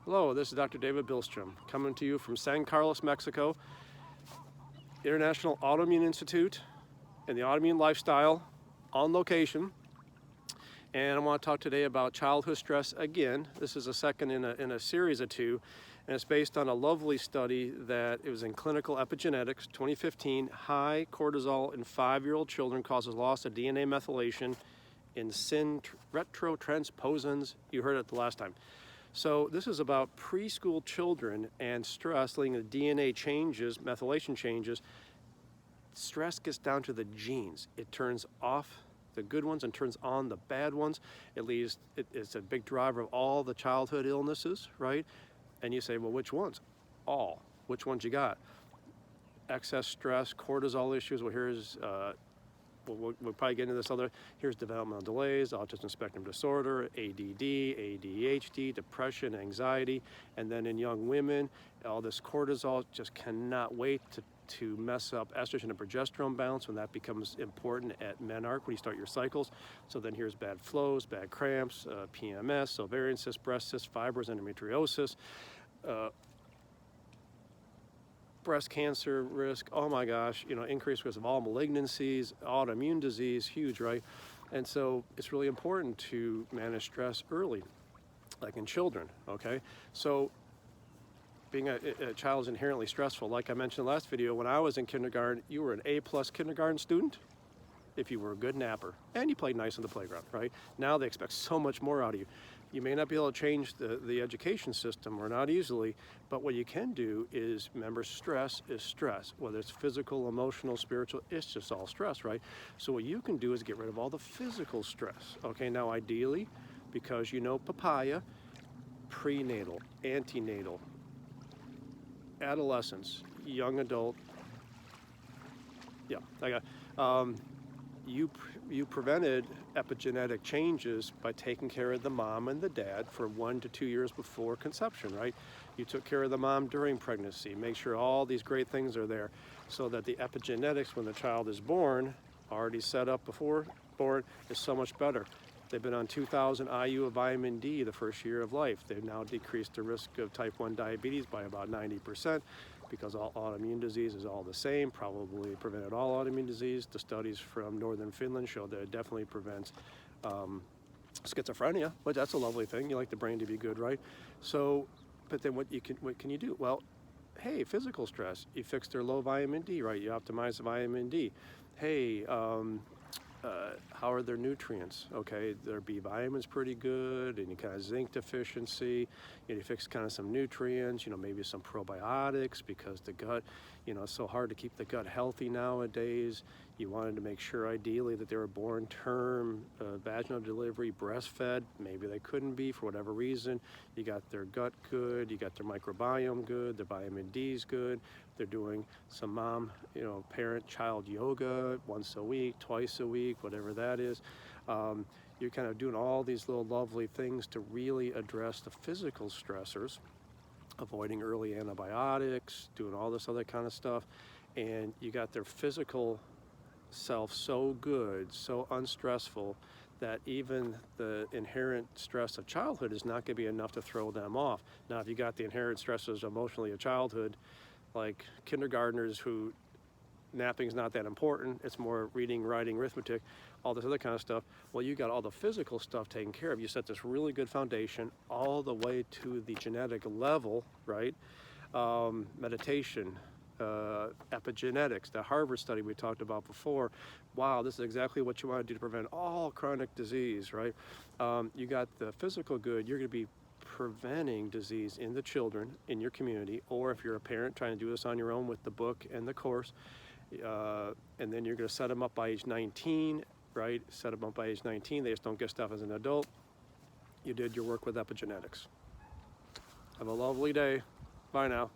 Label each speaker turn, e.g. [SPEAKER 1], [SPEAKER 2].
[SPEAKER 1] Hello, this is Dr. David Bilstrom, coming to you from San Carlos, Mexico, International Autoimmune Institute and the Autoimmune Lifestyle on location. And I want to talk today about childhood stress again. This is a second in a series of two, and it's based on a lovely study that it was in Clinical Epigenetics, 2015. High cortisol in 5-year-old children causes loss of DNA methylation in syn retrotransposons. You heard it the last time. So this is about preschool children and stress leading to DNA changes, methylation changes. Stress gets down to the genes. It turns off the good ones and turns on the bad ones. It's a big driver of all the childhood illnesses, right? And you say, well, which ones? All. Which ones you got? Excess stress, cortisol issues. Well, here's we'll probably get into this other. Here's developmental delays, autism spectrum disorder, ADD, ADHD, depression, anxiety, and then in young women, all this cortisol just cannot wait to mess up estrogen and progesterone balance when that becomes important at menarche when you start your cycles. So then here's bad flows, bad cramps, PMS, ovarian cysts, breast cysts, fibroids, endometriosis, breast cancer risk, oh my gosh, increased risk of all malignancies, autoimmune disease, huge, right? And so it's really important to manage stress early, like in children, okay? So being a child is inherently stressful. Like I mentioned in the last video, when I was in kindergarten, you were an A+ kindergarten student if you were a good napper and you played nice on the playground, right? Now they expect so much more out of you. You may not be able to change the education system, or not easily, but what you can do is remember, stress is stress. Whether it's physical, emotional, spiritual, it's just all stress, right? So what you can do is get rid of all the physical stress. Okay, now ideally, because papaya, prenatal, antenatal, adolescence, young adult, you prevented epigenetic changes by taking care of the mom and the dad for 1 to 2 years before conception, right? You took care of the mom during pregnancy, make sure all these great things are there so that the epigenetics when the child is born, already set up before born, is so much better. They've been on 2,000 IU of vitamin D the first year of life. They've now decreased the risk of type 1 diabetes by about 90%. Because all autoimmune disease is all the same, probably prevented all autoimmune disease. The studies from northern Finland show that it definitely prevents schizophrenia, but that's a lovely thing. You like the brain to be good, right? So, but then what can you do? Well, hey, physical stress, you fix their low vitamin D, right? You optimize the vitamin D. Hey, how are their nutrients? Okay, their B vitamin's pretty good, and you kind of zinc deficiency, you fix kind of some nutrients, maybe some probiotics, because the gut, it's so hard to keep the gut healthy nowadays. You wanted to make sure ideally that they were born term, vaginal delivery, breastfed. Maybe they couldn't be for whatever reason. You got their gut good, you got their microbiome good, their vitamin D's good. They're doing some mom, parent-child yoga once a week, twice a week, whatever that is. You're kind of doing all these little lovely things to really address the physical stressors, avoiding early antibiotics, doing all this other kind of stuff. And you got their physical self so good, so unstressful, that even the inherent stress of childhood is not going to be enough to throw them off. Now, if you got the inherent stresses emotionally of childhood, like kindergartners who napping's not that important, it's more reading, writing, arithmetic, all this other kind of stuff. Well, you got all the physical stuff taken care of. You set this really good foundation all the way to the genetic level, right? Meditation, epigenetics, the Harvard study we talked about before. Wow, this is exactly what you want to do to prevent all chronic disease, right? You got the physical good, you're going to be preventing disease in the children in your community, or if you're a parent trying to do this on your own with the book and the course, and then you're going to set them up by age 19, right? Set them up by age 19, they just don't get stuff as an adult. You did your work with epigenetics. Have a lovely day. Bye now.